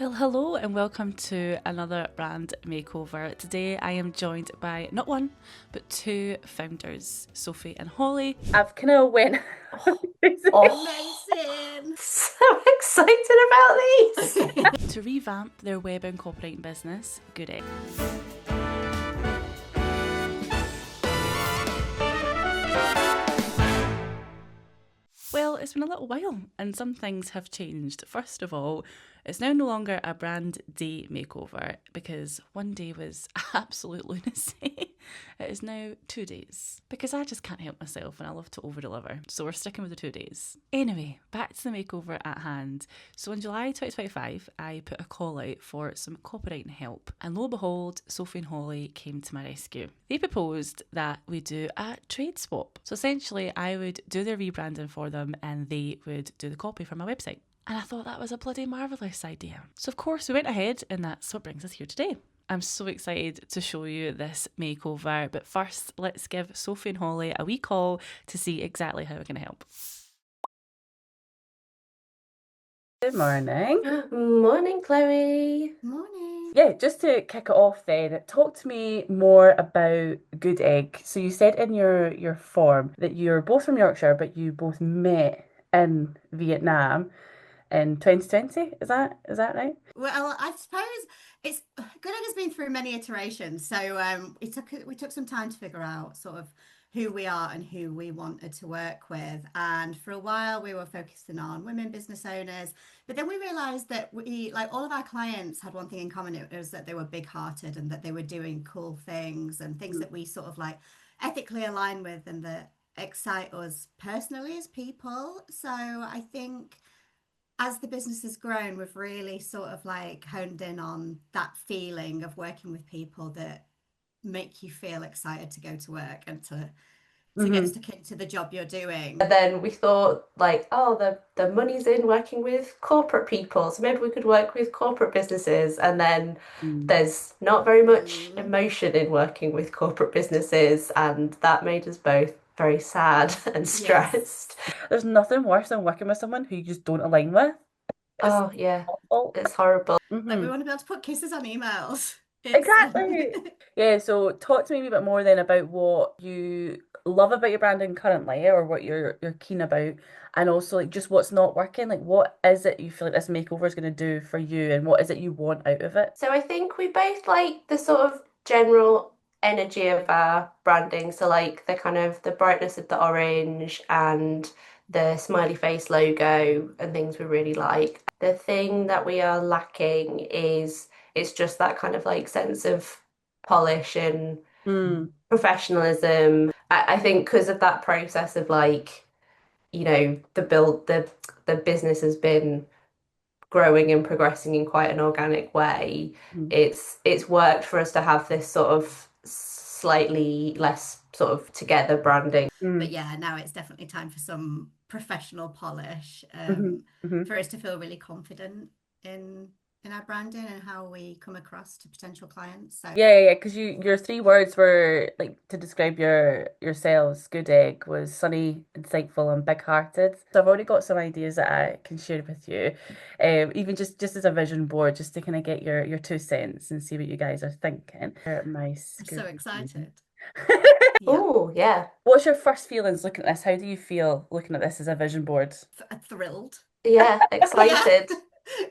Well, hello and welcome to another brand makeover. Today I am joined by not one, but two founders, Sophie and Holly. I've kind of went. Oh, Amazing. so excited about these. To revamp their web and copywriting business, Good Egg. Well, it's been a little while and some things have changed. First of all, it's now no longer a brand day makeover because one day was absolute lunacy. It is now 2 days because I just can't help myself and I love to over deliver. So we're sticking with the 2 days. Anyway, back to the makeover at hand. So in July 2025, I put a call out for some copywriting help. And lo and behold, Sophie and Holly came to my rescue. They proposed that we do a trade swap. So essentially, I would do their rebranding for them and they would do the copy for my website. And I thought that was a bloody marvellous idea. So of course we went ahead and that's what brings us here today. I'm so excited to show you this makeover, but first let's give Sophie and Holly a wee call to see exactly how we can help. Good morning. Morning, Chloe. Morning. Yeah, just to kick it off then, talk to me more about Good Egg. So you said in your form that you're both from Yorkshire, but you both met in Vietnam in 2020. Is that right? Well, I suppose it's Good Egg has been through many iterations. So we took some time to figure out sort of who we are and who we wanted to work with. And for a while we were focusing on women business owners, but then we realized that we like all of our clients had one thing in common. It was that they were big hearted and that they were doing cool things and things that we sort of like ethically align with and that excite us personally as people. So I think as the business has grown, we've really sort of like honed in on that feeling of working with people that make you feel excited to go to work and to get Mm-hmm. stuck into the job you're And doing. then we thought, like, oh, the money's in working with corporate people, so maybe we could work with corporate businesses. And then there's not very much Mm. emotion in working with corporate businesses, and that made us both very sad and Yes. stressed. There's nothing worse than working with someone who you just don't align with. It's Oh, yeah, awful. it's horrible. Like we Mm-hmm. want to be able to put kisses on emails. It's Exactly. Yeah, so talk to me a wee bit more then about what you love about your branding currently or what you're keen about and also like just what's not working. Like what is it you feel like this makeover is going to do for you and what is it you want out of it? So I think we both like the sort of general energy of our branding. So like the kind of the brightness of the orange and the smiley face logo and things we really like. The thing that we are lacking is it's just that kind of like sense of polish and Mm, professionalism. I think because of that process of like, the business has been growing and progressing in quite an organic way, mm, it's worked for us to have this sort of slightly less sort of together branding. But mm, yeah, now it's definitely time for some professional polish, mm-hmm, mm-hmm. for us to feel really confident in in our branding and how we come across to potential clients. So Yeah, because your three words were like to describe yourselves, Good Egg was sunny, insightful, and big-hearted. So I've already got some ideas that I can share with you, even just as a vision board, just to kind of get your 2 cents and see what you guys are thinking. My I'm so screen. excited. Yeah, Oh, yeah. What's your first feelings looking at this? How do you feel looking at this as a vision board? thrilled. Yeah, Yeah, excited.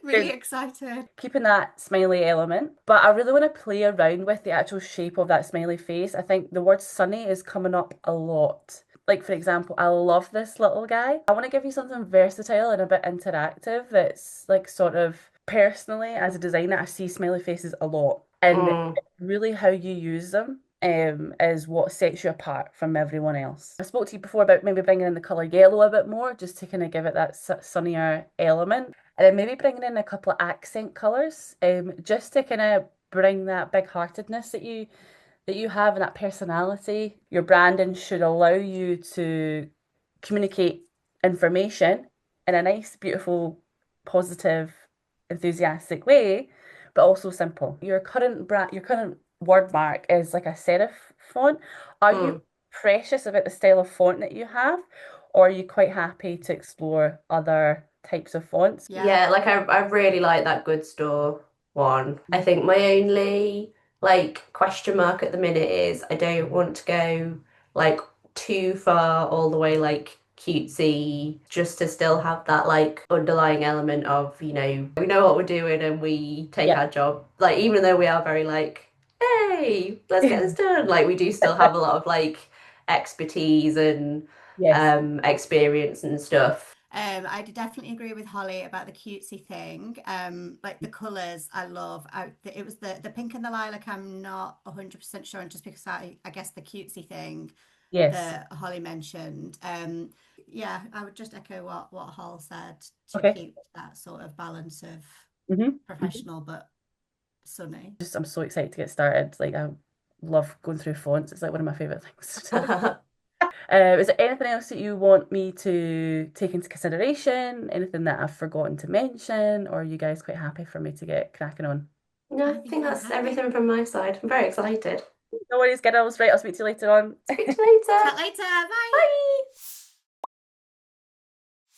really excited. Keeping that smiley element, but I really want to play around with the actual shape of that smiley face. I think the word sunny is coming up a lot. Like, for example, I love this little guy. I want to give you something versatile and a bit interactive that's like sort of personally, as a designer, I see smiley faces a lot. And Mm. really how you use them is what sets you apart from everyone else. I spoke to you before about maybe bringing in the colour yellow a bit more, just to kind of give it that sunnier element. And then maybe bringing in a couple of accent colours, just to kind of bring that big-heartedness that you have and that personality. Your branding should allow you to communicate information in a nice, beautiful, positive, enthusiastic way, but also simple. Your current word mark is like a serif font. Are you Mm. precious about the style of font that you have, or are you quite happy to explore other types of fonts. Yeah, like I really like that Good Store one. I think my only like question mark at the minute is I don't want to go like too far all the way like cutesy, just to still have that like underlying element of, we know what we're doing and we take our job. Like, even though we are very like, hey, let's get this done, like we do still have a lot of like expertise and experience and stuff. I definitely agree with Holly about the cutesy thing. Like the colours I love. It was the pink and the lilac I'm not 100% sure on, just because I guess the cutesy thing that Holly mentioned. Yeah, I would just echo what Hol said to keep that sort of balance of professional but sunny. I'm so excited to get started. Like, I love going through fonts. It's like one of my favourite things to do. Is there anything else that you want me to take into consideration? Anything that I've forgotten to mention? Or are you guys quite happy for me to get cracking on? No, I think that's everything from my side. I'm very excited. No worries, girls. Right, I'll speak to you later on. Speak to you later. Chat later. Bye. Bye.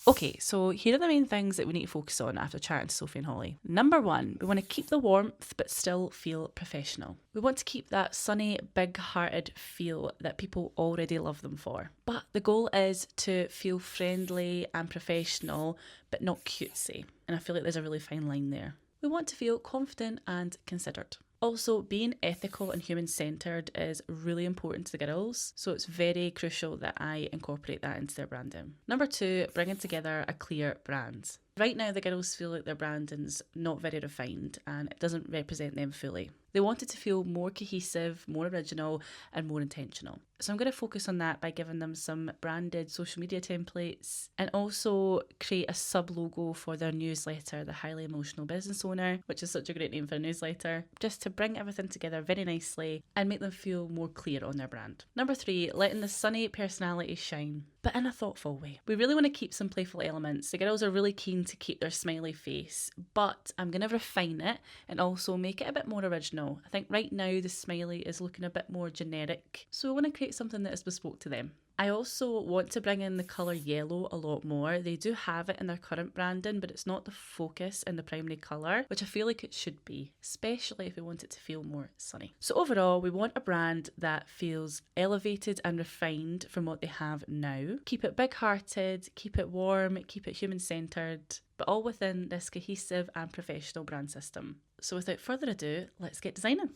Okay, so here are the main things that we need to focus on after chatting to Sophie and Holly. Number one, we want to keep the warmth but still feel professional. We want to keep that sunny, big-hearted feel that people already love them for. But the goal is to feel friendly and professional, but not cutesy. And I feel like there's a really fine line there. We want to feel confident and considered. Also, being ethical and human-centred is really important to the girls, so it's very crucial that I incorporate that into their branding. Number two, bringing together a clear brand. Right now, the girls feel like their branding's not very refined and it doesn't represent them fully. They want it to feel more cohesive, more original, and more intentional. So I'm going to focus on that by giving them some branded social media templates and also create a sub-logo for their newsletter, The Highly Emotional Business Owner, which is such a great name for a newsletter, just to bring everything together very nicely and make them feel more clear on their brand. Number three, letting the sunny personality shine, but in a thoughtful way. We really want to keep some playful elements. The girls are really keen to keep their smiley face, but I'm going to refine it and also make it a bit more original. I think right now the smiley is looking a bit more generic, so I want to create something that is bespoke to them. I also want to bring in the colour yellow a lot more. They do have it in their current branding, but it's not the focus and the primary colour, which I feel like it should be, especially if we want it to feel more sunny. So overall, we want a brand that feels elevated and refined from what they have now. Keep it big-hearted, keep it warm, keep it human-centred, but all within this cohesive and professional brand system. So without further ado, let's get designing.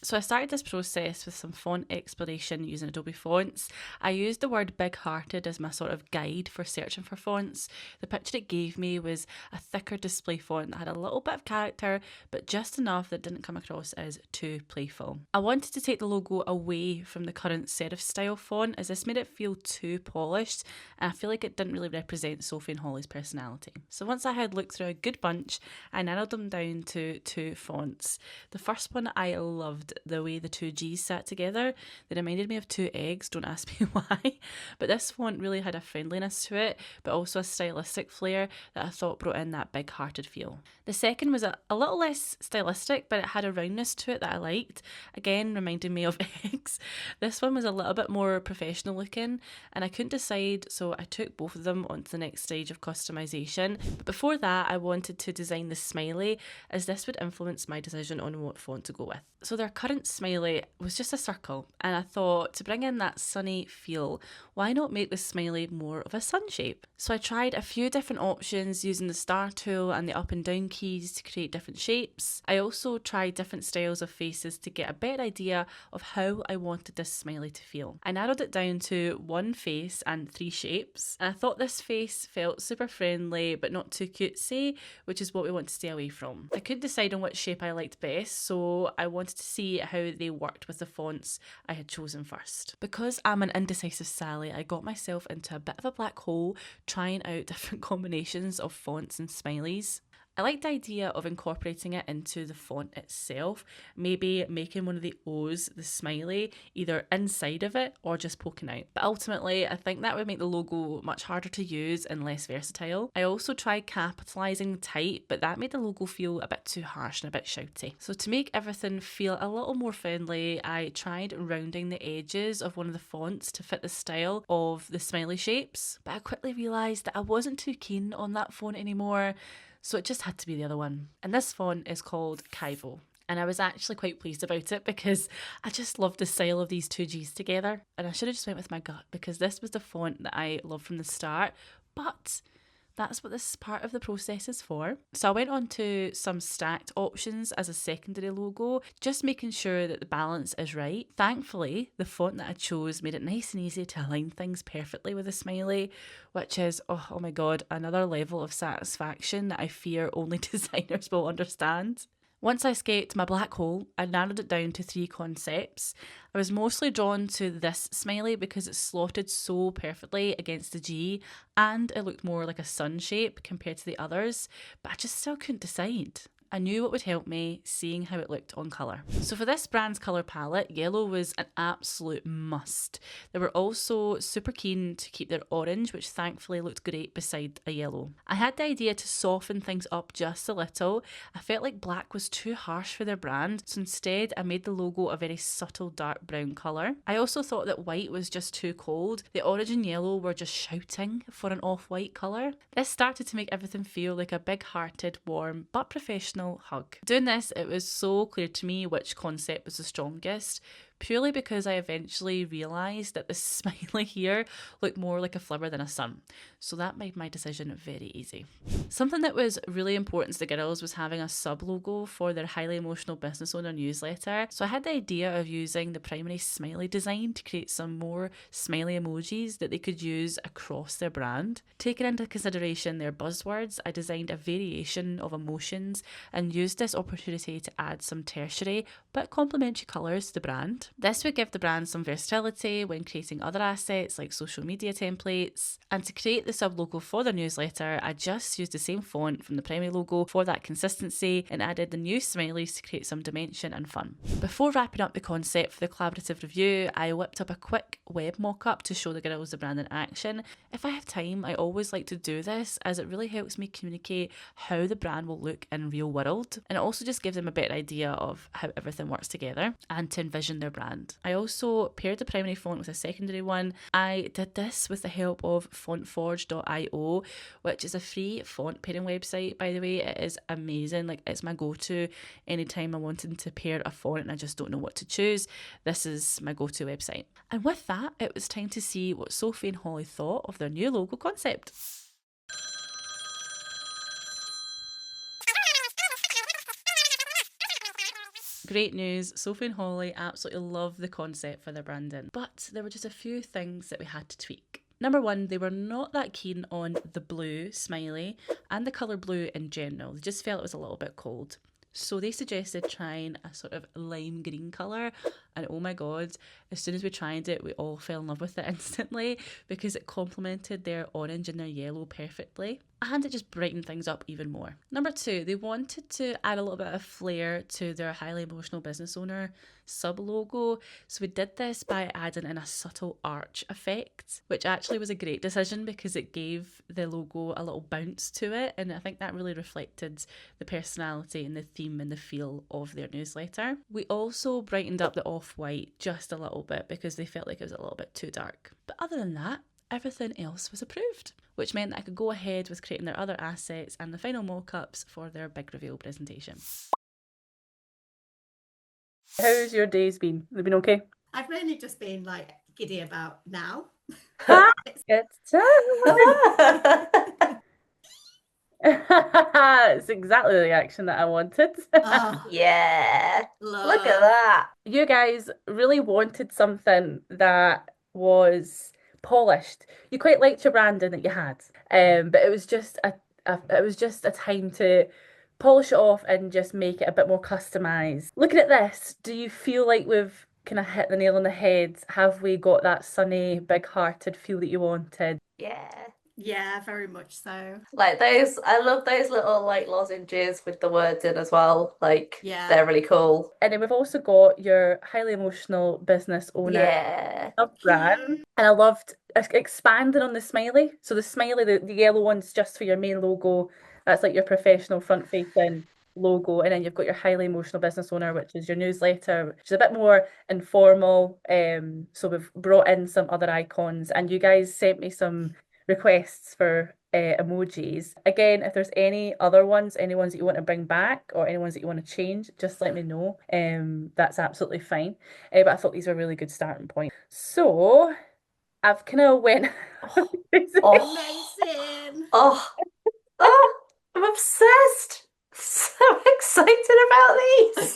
So I started this process with some font exploration using Adobe Fonts. I used the word big-hearted as my sort of guide for searching for fonts. The picture it gave me was a thicker display font that had a little bit of character, but just enough that didn't come across as too playful. I wanted to take the logo away from the current serif style font, as this made it feel too polished, and I feel like it didn't really represent Sophie and Holly's personality. So once I had looked through a good bunch, I narrowed them down to two fonts. The first one I loved the way the two G's sat together. They reminded me of two eggs, don't ask me why, but this font really had a friendliness to it, but also a stylistic flair that I thought brought in that big-hearted feel. The second was a little less stylistic, but it had a roundness to it that I liked, again reminding me of eggs. This one was a little bit more professional looking, and I couldn't decide, so I took both of them onto the next stage of customization. But before that, I wanted to design the smiley, as this would influence my decision on what font to go with. So their current smiley was just a circle, and I thought, to bring in that sunny feel, why not make the smiley more of a sun shape? So I tried a few different options using the star tool and the up and down keys to create different shapes. I also tried different styles of faces to get a better idea of how I wanted this smiley to feel. I narrowed it down to one face and three shapes, and I thought this face felt super friendly but not too cutesy, which is what we want to stay away from. I couldn't decide on which shape I liked best, so I wanted to see how they worked with the fonts I had chosen first. Because I'm an indecisive Sally, I got myself into a bit of a black hole trying out different combinations of fonts and smileys. I liked the idea of incorporating it into the font itself, maybe making one of the O's, the smiley, either inside of it or just poking out. But ultimately, I think that would make the logo much harder to use and less versatile. I also tried capitalising type, but that made the logo feel a bit too harsh and a bit shouty. So to make everything feel a little more friendly, I tried rounding the edges of one of the fonts to fit the style of the smiley shapes. But I quickly realised that I wasn't too keen on that font anymore, so it just had to be the other one. And this font is called Kaivo. And I was actually quite pleased about it because I just loved the style of these two G's together. And I should have just went with my gut because this was the font that I loved from the start. But that's what this part of the process is for. So I went on to some stacked options as a secondary logo, just making sure that the balance is right. Thankfully, the font that I chose made it nice and easy to align things perfectly with a smiley, which is, oh my god, another level of satisfaction that I fear only designers will understand. Once I escaped my black hole, I narrowed it down to 3 concepts. I was mostly drawn to this smiley because it slotted so perfectly against the G and it looked more like a sun shape compared to the others, but I just still couldn't decide. I knew what would help me, seeing how it looked on colour. So for this brand's colour palette, yellow was an absolute must. They were also super keen to keep their orange, which thankfully looked great beside a yellow. I had the idea to soften things up just a little. I felt like black was too harsh for their brand, so instead I made the logo a very subtle dark brown colour. I also thought that white was just too cold. The orange and yellow were just shouting for an off-white colour. This started to make everything feel like a big-hearted, warm but professional hug. Doing this, it was so clear to me which concept was the strongest, purely because I eventually realised that the smiley here looked more like a flower than a sun. So that made my decision very easy. Something that was really important to the girls was having a sub-logo for their highly emotional business owner newsletter. So I had the idea of using the primary smiley design to create some more smiley emojis that they could use across their brand. Taking into consideration their buzzwords, I designed a variation of emotions and used this opportunity to add some tertiary but complementary colours to the brand. This would give the brand some versatility when creating other assets like social media templates. And to create the sub-logo for their newsletter, I just used the same font from the primary logo for that consistency and added the new smileys to create some dimension and fun. Before wrapping up the concept for the collaborative review, I whipped up a quick web mock-up to show the girls the brand in action. If I have time, I always like to do this as it really helps me communicate how the brand will look in real world, and it also just gives them a better idea of how everything works together and to envision their brand. I also paired the primary font with a secondary one. I did this with the help of fontforge.io, which is a free font pairing website, by the way. It is amazing. Like, it's my go-to anytime I'm wanting to pair a font and I just don't know what to choose. This is my go-to website. And with that, it was time to see what Sophie and Holly thought of their new logo concept. Great news, Sophie and Holly absolutely love the concept for their branding, but there were just a few things that we had to tweak. Number one, they were not that keen on the blue smiley and the colour blue in general. They just felt it was a little bit cold. So they suggested trying a sort of lime green colour, and oh my god, as soon as we tried it, we all fell in love with it instantly because it complemented their orange and their yellow perfectly, and it just brightened things up even more. Number two, they wanted to add a little bit of flair to their highly emotional business owner sub-logo, so we did this by adding in a subtle arch effect, which actually was a great decision because it gave the logo a little bounce to it, and I think that really reflected the personality and the theme and the feel of their newsletter. We also brightened up the off-white just a little bit because they felt like it was a little bit too dark. But other than that, everything else was approved, which meant that I could go ahead with creating their other assets and the final mock-ups for their big reveal presentation. How's your days been? They've been okay? I've mainly just been like giddy about now. It's It's exactly the reaction that I wanted. Oh, Yeah. love. Look at that. You guys really wanted something that was polished. You quite liked your branding that you had, but it was just a time to polish it off and just make it a bit more customized. Looking at this, do you feel like we've kind of hit the nail on the head? Have we got that sunny, big-hearted feel that you wanted? Yeah. Yeah, very much so. Like those, I love those little like lozenges with the words in as well. Like Yeah. they're really cool. And then we've also got your highly emotional business owner Yeah. of brand. And I loved expanding on the smiley. So the smiley, the yellow one's just for your main logo. That's like your professional front-facing logo. And then you've got your highly emotional business owner, which is your newsletter, which is a bit more informal. So we've brought in some other icons, and you guys sent me some requests for emojis. Again, if there's any other ones, any ones that you want to bring back or any ones that you want to change, just let me know. That's absolutely fine. But I thought these were a really good starting point. So I've kind of went. Oh. Amazing. Oh, oh, I'm obsessed. So excited about these.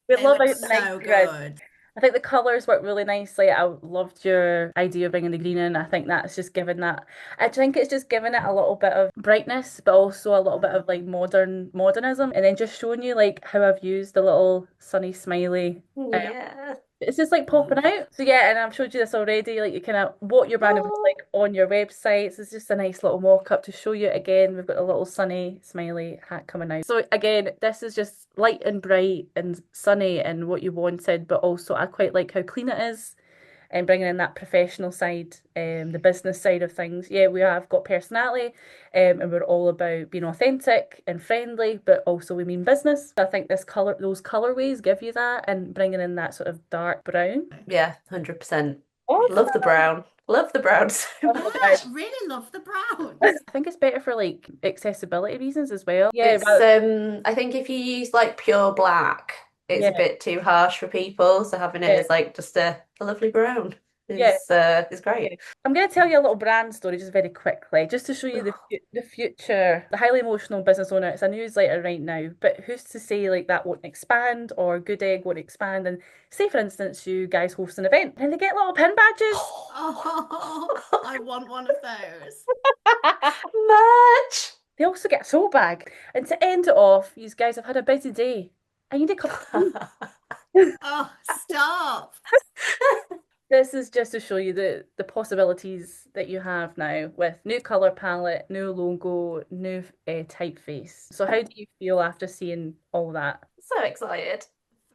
We They love look a nice so grid. good. I think the colours work really nicely. I loved your idea of bringing the green in. I think that's just given that. I think it's just given it a little bit of brightness, but also a little bit of like modernism, and then just showing you like how I've used the little sunny smiley. Yeah. It's just like popping out. So yeah, and I've showed you this already, like you kind of what your brand looks like on your websites. It's just a nice little mock-up to show you it again. We've got a little sunny smiley hat coming out. So again, this is just light and bright and sunny and what you wanted, but also I quite like how clean it is and bringing in that professional side, the business side of things. Yeah, we have got personality, and we're all about being authentic and friendly, but also we mean business. I think those colorways give you that, and bringing in that sort of dark brown. Yeah, 100%. Awesome. Love the brown. Love the brown so Oh, much. Yeah, really love the browns. I think it's better for like accessibility reasons as well. Yeah, It's I think if you use like pure black, it's a yeah, bit too harsh for people. So having it yeah, as like just a lovely brown yeah. is great. I'm going to tell you a little brand story just very quickly, just to show you the future. The highly emotional business owner, it's a newsletter right now, but who's to say like that won't expand or Good Egg won't expand? And say, for instance, you guys host an event and they get little pin badges. Oh, I want one of those. Merch. They also get a tote bag. And to end it off, you guys have had a busy day and you need a cup of tea. Oh, stop. This is just to show you the possibilities that you have now with new color palette, new logo, new typeface. So how do you feel after seeing all that? So excited.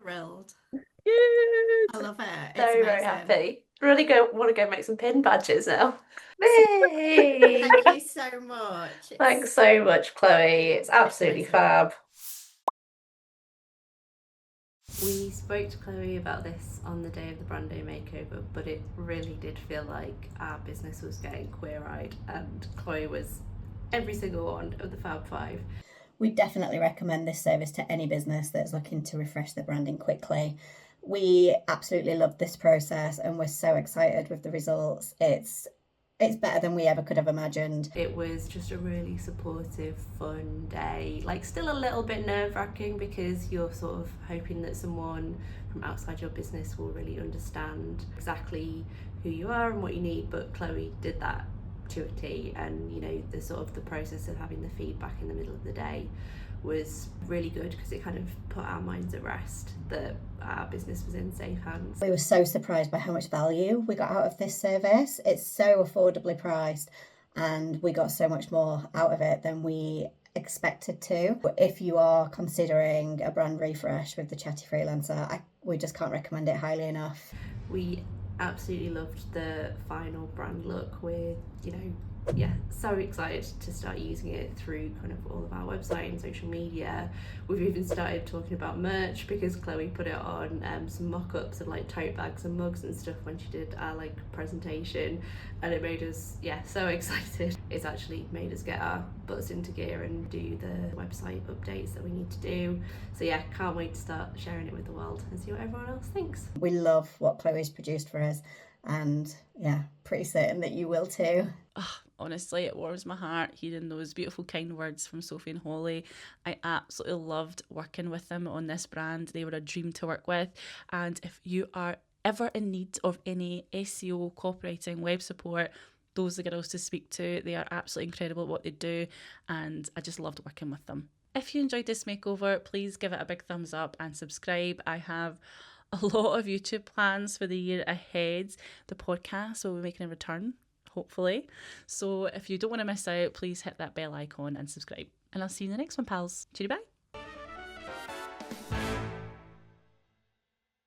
Thrilled. Good. I love it. It's Very, very amazing. happy. Really want to go make some pin badges now. Hey! Thank you so much. Thanks so much, Chloe. It's absolutely amazing. fab. We spoke to Chloe about this on the day of the brand day makeover, but it really did feel like our business was getting queer-eyed, and Chloe was every single one of the Fab Five. We definitely recommend this service to any business that's looking to refresh their branding quickly. We absolutely loved this process and we're so excited with the results. It's better than we ever could have imagined. It was just a really supportive, fun day. Like still a little bit nerve-wracking because you're sort of hoping that someone from outside your business will really understand exactly who you are and what you need, but Chloe did that to a T, and you know the process of having the feedback in the middle of the day was really good because it kind of put our minds at rest that our business was in safe hands. We were so surprised by how much value we got out of this service. It's so affordably priced and we got so much more out of it than we expected to. If you are considering a brand refresh with the Chatty Freelancer, we just can't recommend it highly enough. We absolutely loved the final brand look with, yeah, so excited to start using it through kind of all of our website and social media. We've even started talking about merch because Chloe put it on some mock-ups of like tote bags and mugs and stuff when she did our like presentation, and it made us so excited. It's actually made us get our butts into gear and do the website updates that we need to do. So yeah, can't wait to start sharing it with the world and see what everyone else thinks. We love what Chloe's produced for us, and yeah, pretty certain that you will too. Honestly, it warms my heart hearing those beautiful kind words from Sophie and Holly. I absolutely loved working with them on this brand. They were a dream to work with. And if you are ever in need of any SEO, copywriting, web support, those are the girls to speak to. They are absolutely incredible at what they do, and I just loved working with them. If you enjoyed this makeover, please give it a big thumbs up and subscribe. I have a lot of YouTube plans for the year ahead. The podcast will be making a return, hopefully. So if you don't want to miss out, please hit that bell icon and subscribe. And I'll see you in the next one, pals. Cheerio, bye.